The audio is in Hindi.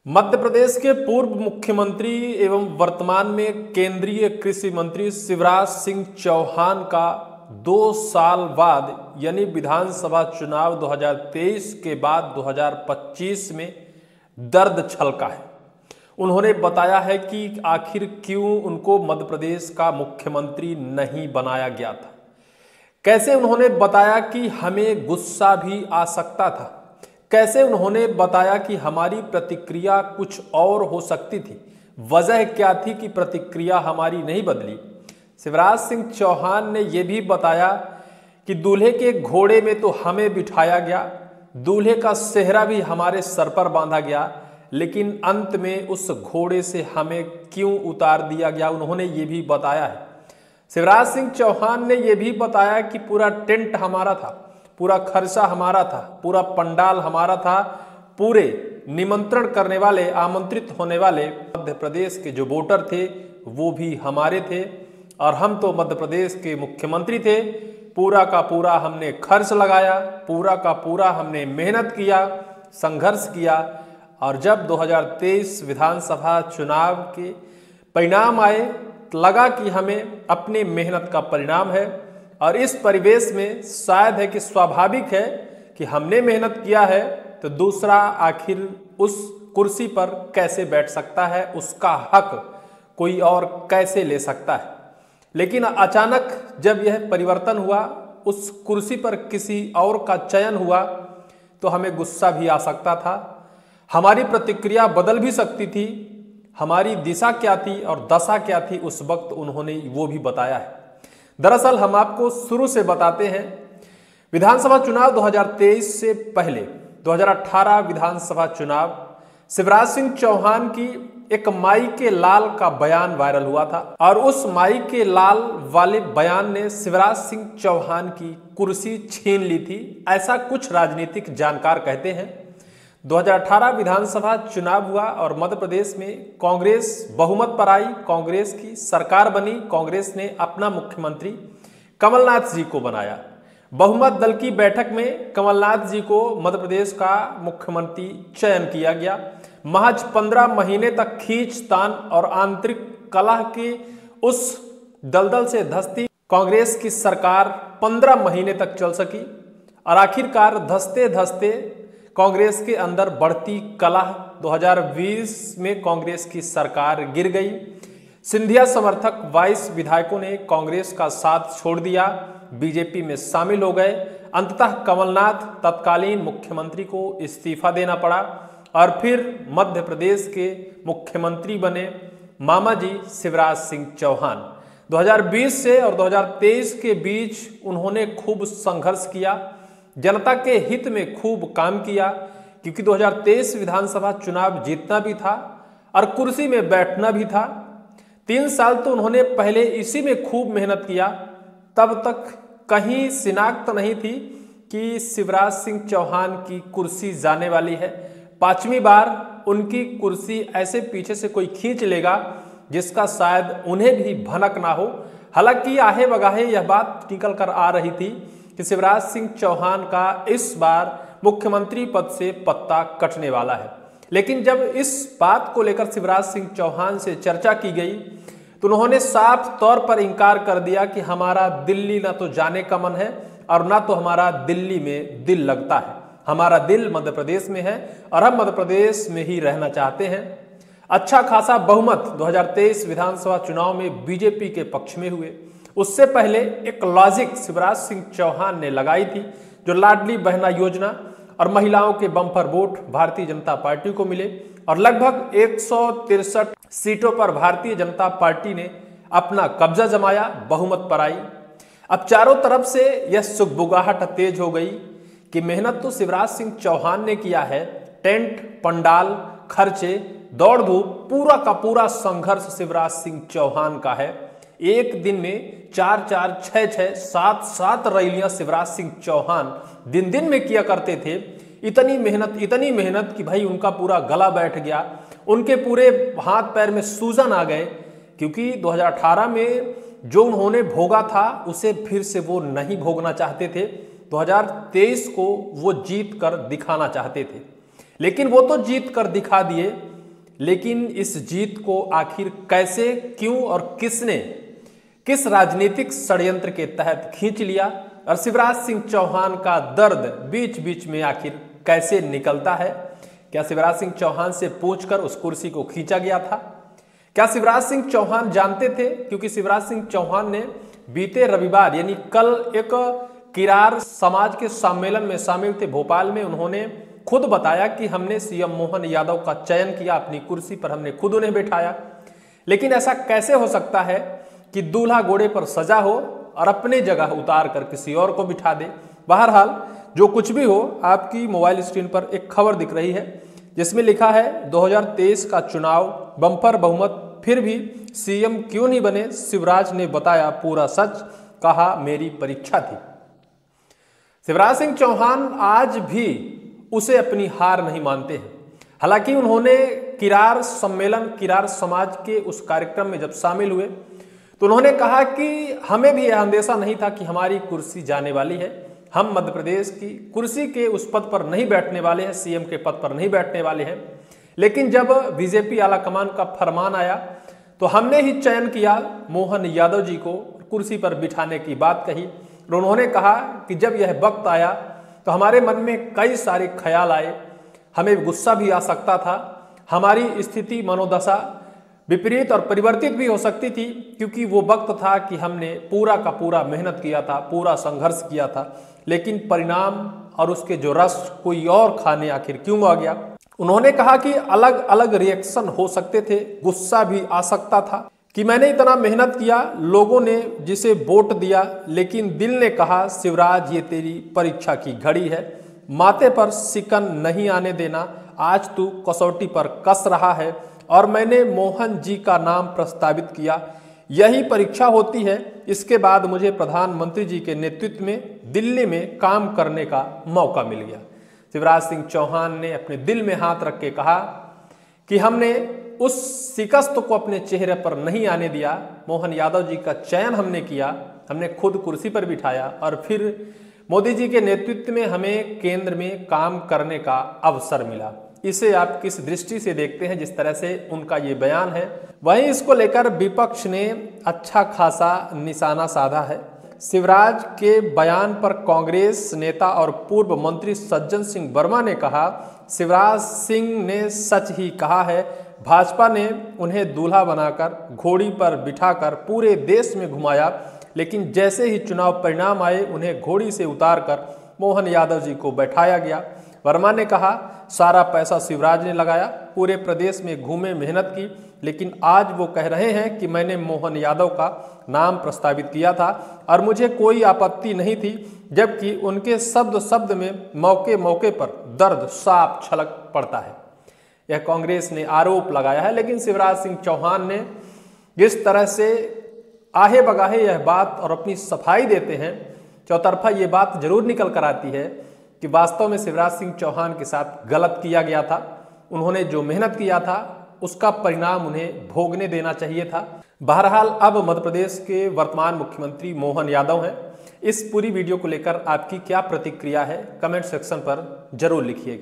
मध्य प्रदेश के पूर्व मुख्यमंत्री एवं वर्तमान में केंद्रीय कृषि मंत्री शिवराज सिंह चौहान का 2 साल बाद यानी विधानसभा चुनाव 2023 के बाद 2025 में दर्द छलका है। उन्होंने बताया है कि आखिर क्यों उनको मध्य प्रदेश का मुख्यमंत्री नहीं बनाया गया था। कैसे उन्होंने बताया कि हमें गुस्सा भी आ सकता था। कैसे उन्होंने बताया कि हमारी प्रतिक्रिया कुछ और हो सकती थी। वजह क्या थी कि प्रतिक्रिया हमारी नहीं बदली। शिवराज सिंह चौहान ने यह भी बताया कि दूल्हे के घोड़े में तो हमें बिठाया गया, दूल्हे का सेहरा भी हमारे सर पर बांधा गया, लेकिन अंत में उस घोड़े से हमें क्यों उतार दिया गया, उन्होंने ये भी बताया है। शिवराज सिंह चौहान ने यह भी बताया कि पूरा टेंट हमारा था, पूरा खर्चा हमारा था, पूरा पंडाल हमारा था, पूरे निमंत्रण करने वाले, आमंत्रित होने वाले मध्य प्रदेश के जो वोटर थे वो भी हमारे थे और हम तो मध्य प्रदेश के मुख्यमंत्री थे। पूरा का पूरा हमने खर्च लगाया, पूरा का पूरा हमने मेहनत किया, संघर्ष किया और जब 2023 विधानसभा चुनाव के परिणाम आए लगा कि हमें अपनी मेहनत का परिणाम है और इस परिवेश में शायद है कि स्वाभाविक है कि हमने मेहनत किया है तो दूसरा आखिर उस कुर्सी पर कैसे बैठ सकता है, उसका हक कोई और कैसे ले सकता है। लेकिन अचानक जब यह परिवर्तन हुआ, उस कुर्सी पर किसी और का चयन हुआ तो हमें गुस्सा भी आ सकता था, हमारी प्रतिक्रिया बदल भी सकती थी, हमारी दिशा क्या थी और दशा क्या थी उस वक्त उन्होंने वो भी बताया है। दरअसल हम आपको शुरू से बताते हैं, विधानसभा चुनाव 2023 से पहले 2018 विधानसभा चुनाव शिवराज सिंह चौहान की एक माई के लाल का बयान वायरल हुआ था और उस माई के लाल वाले बयान ने शिवराज सिंह चौहान की कुर्सी छीन ली थी, ऐसा कुछ राजनीतिक जानकार कहते हैं। 2018 विधानसभा चुनाव हुआ और मध्य प्रदेश में कांग्रेस बहुमत पर आई, कांग्रेस की सरकार बनी, कांग्रेस ने अपना मुख्यमंत्री कमलनाथ जी को बनाया। बहुमत दल की बैठक में कमलनाथ जी को मध्य प्रदेश का मुख्यमंत्री चयन किया गया। महज 15 महीने तक खींचतान और आंतरिक कलह की उस दलदल से धंसती कांग्रेस की सरकार 15 महीने तक चल सकी और आखिरकार धंसते धंसते कांग्रेस के अंदर बढ़ती कलह 2020 में कांग्रेस की सरकार गिर गई। सिंधिया समर्थक 22 विधायकों ने कांग्रेस का साथ छोड़ दिया, बीजेपी में शामिल हो गए। अंततः कमलनाथ तत्कालीन मुख्यमंत्री को इस्तीफा देना पड़ा और फिर मध्य प्रदेश के मुख्यमंत्री बने मामा जी शिवराज सिंह चौहान। 2020 से और 2023 के बीच उन्होंने खूब संघर्ष किया, जनता के हित में खूब काम किया, क्योंकि 2023 विधानसभा चुनाव जीतना भी था और कुर्सी में बैठना भी था। 3 साल तो उन्होंने पहले इसी में खूब मेहनत किया, तब तक कहीं शिनाख्त नहीं थी कि शिवराज सिंह चौहान की कुर्सी जाने वाली है। 5वीं बार उनकी कुर्सी ऐसे पीछे से कोई खींच लेगा जिसका शायद उन्हें भी भनक ना हो। हालांकि आहे बगाहे यह बात निकल कर आ रही थी कि शिवराज सिंह चौहान का इस बार मुख्यमंत्री पद से पत्ता कटने वाला है। लेकिन जब इस बात को लेकर शिवराज सिंह चौहान से चर्चा की गई तो उन्होंने साफ तौर पर इंकार कर दिया कि हमारा दिल्ली ना तो जाने का मन है और ना तो हमारा दिल्ली में दिल लगता है। हमारा दिल मध्य प्रदेश में है और हम मध्य प्रदेश में ही रहना चाहते हैं। अच्छा खासा बहुमत 2023 विधानसभा चुनाव में बीजेपी के पक्ष में हुए। उससे पहले एक लॉजिक शिवराज सिंह चौहान ने लगाई थी, जो लाडली बहना योजना और महिलाओं के bumper vote Bharatiya Janata party को मिले और लगभग 163 सीटों पर भारतीय जनता पार्टी ने अपना कब्जा जमाया, बहुमत पर आई। अब चारों तरफ से यह सुगबुगाहट तेज हो गई कि मेहनत तो शिवराज सिंह चौहान ने किया है, टेंट, पंडाल, खर्चे, दौड़ धूप, पूरा का पूरा संघर्ष शिवराज सिंह चौहान का है। एक दिन में 4-4, 6-6, 7-7 रैलियां शिवराज सिंह चौहान दिन में किया करते थे। इतनी मेहनत कि भाई उनका पूरा गला बैठ गया, उनके पूरे हाथ पैर में सूजन आ गए, क्योंकि 2018 में जो उन्होंने भोगा था उसे फिर से वो नहीं भोगना चाहते थे। 2023 को वो जीत कर दिखाना चाहते थे, लेकिन वो तो जीत कर दिखा दिए, लेकिन इस जीत को आखिर कैसे, क्यों और किसने, किस राजनीतिक षड्यंत्र के तहत खींच लिया और शिवराज सिंह चौहान का दर्द बीच बीच में आखिर कैसे निकलता है? क्या शिवराज सिंह चौहान से पूछकर उस कुर्सी को खींचा गया था? क्या शिवराज सिंह चौहान जानते थे? क्योंकि शिवराज सिंह चौहान ने बीते रविवार यानी कल एक किरार समाज के सम्मेलन में शामिल थे भोपाल में। उन्होंने खुद बताया कि हमने सीएम मोहन यादव का चयन किया, अपनी कुर्सी पर हमने खुद उन्हें बैठाया। लेकिन ऐसा कैसे हो सकता है कि दूल्हा घोड़े पर सजा हो और अपने जगह उतार कर किसी और को बिठा दे? बहरहाल जो कुछ भी हो, आपकी मोबाइल स्क्रीन पर एक खबर दिख रही है जिसमें लिखा है 2023 का चुनाव बम्पर बहुमत, फिर भी सीएम क्यों नहीं बने? शिवराज ने बताया पूरा सच, कहा मेरी परीक्षा थी। शिवराज सिंह चौहान आज भी उसे अपनी हार नहीं मानते हैं। हालांकि उन्होंने किरार सम्मेलन, किरार समाज के उस कार्यक्रम में जब शामिल हुए तो उन्होंने कहा कि हमें भी यह अंदेशा नहीं था कि हमारी कुर्सी जाने वाली है। हम मध्य प्रदेश की कुर्सी के उस पद पर नहीं बैठने वाले हैं, सीएम के पद पर नहीं बैठने वाले हैं। लेकिन जब बीजेपी आलाकमान का फरमान आया तो हमने ही चयन किया मोहन यादव जी को कुर्सी पर बिठाने की बात कही। और उन्होंने कहा कि जब यह वक्त आया तो हमारे मन में कई सारे ख्याल आए, हमें गुस्सा भी आ सकता था, हमारी स्थिति मनोदशा विपरीत और परिवर्तित भी हो सकती थी, क्योंकि वो वक्त था कि हमने पूरा का पूरा मेहनत किया था, पूरा संघर्ष किया था, लेकिन परिणाम और उसके जो रस कोई और खाने आखिर क्यों आ गया? उन्होंने कहा कि अलग अलग रिएक्शन हो सकते थे, गुस्सा भी आ सकता था कि मैंने इतना मेहनत किया, लोगों ने जिसे वोट दिया, लेकिन दिल ने कहा शिवराज ये तेरी परीक्षा की घड़ी है, माथे पर सिकन नहीं आने देना, आज तू कसौटी पर कस रहा है और मैंने मोहन जी का नाम प्रस्तावित किया, यही परीक्षा होती है। इसके बाद मुझे प्रधानमंत्री जी के नेतृत्व में दिल्ली में काम करने का मौका मिल गया। शिवराज सिंह चौहान ने अपने दिल में हाथ रख के कहा कि हमने उस शिकस्त को अपने चेहरे पर नहीं आने दिया, मोहन यादव जी का चयन हमने किया, हमने खुद कुर्सी पर बिठाया और फिर मोदी जी के नेतृत्व में हमें केंद्र में काम करने का अवसर मिला। इसे आप किस दृष्टि से देखते हैं? जिस तरह से उनका ये बयान है, वहीं इसको लेकर विपक्ष ने अच्छा खासा निशाना साधा है। शिवराज के बयान पर कांग्रेस नेता और पूर्व मंत्री सज्जन सिंह वर्मा ने कहा, शिवराज सिंह ने सच ही कहा है, भाजपा ने उन्हें दूल्हा बनाकर घोड़ी पर बिठाकर पूरे देश में घुमाया, लेकिन जैसे ही चुनाव परिणाम आए उन्हें घोड़ी से उतारकर मोहन यादव जी को बैठाया गया। वर्मा ने कहा, सारा पैसा शिवराज ने लगाया, पूरे प्रदेश में घूमे, मेहनत की, लेकिन आज वो कह रहे हैं कि मैंने मोहन यादव का नाम प्रस्तावित किया था और मुझे कोई आपत्ति नहीं थी, जबकि उनके शब्द शब्द में मौके मौके पर दर्द साफ छलक पड़ता है। यह कांग्रेस ने आरोप लगाया है, लेकिन शिवराज सिंह चौहान ने जिस तरह से आहे बगाहे यह बात और अपनी सफाई देते हैं, चौतरफा ये बात जरूर निकल कर आती है कि वास्तव में शिवराज सिंह चौहान के साथ गलत किया गया था। उन्होंने जो मेहनत किया था उसका परिणाम उन्हें भोगने देना चाहिए था। बहरहाल अब मध्य प्रदेश के वर्तमान मुख्यमंत्री मोहन यादव हैं। इस पूरी वीडियो को लेकर आपकी क्या प्रतिक्रिया है, कमेंट सेक्शन पर जरूर लिखिएगा।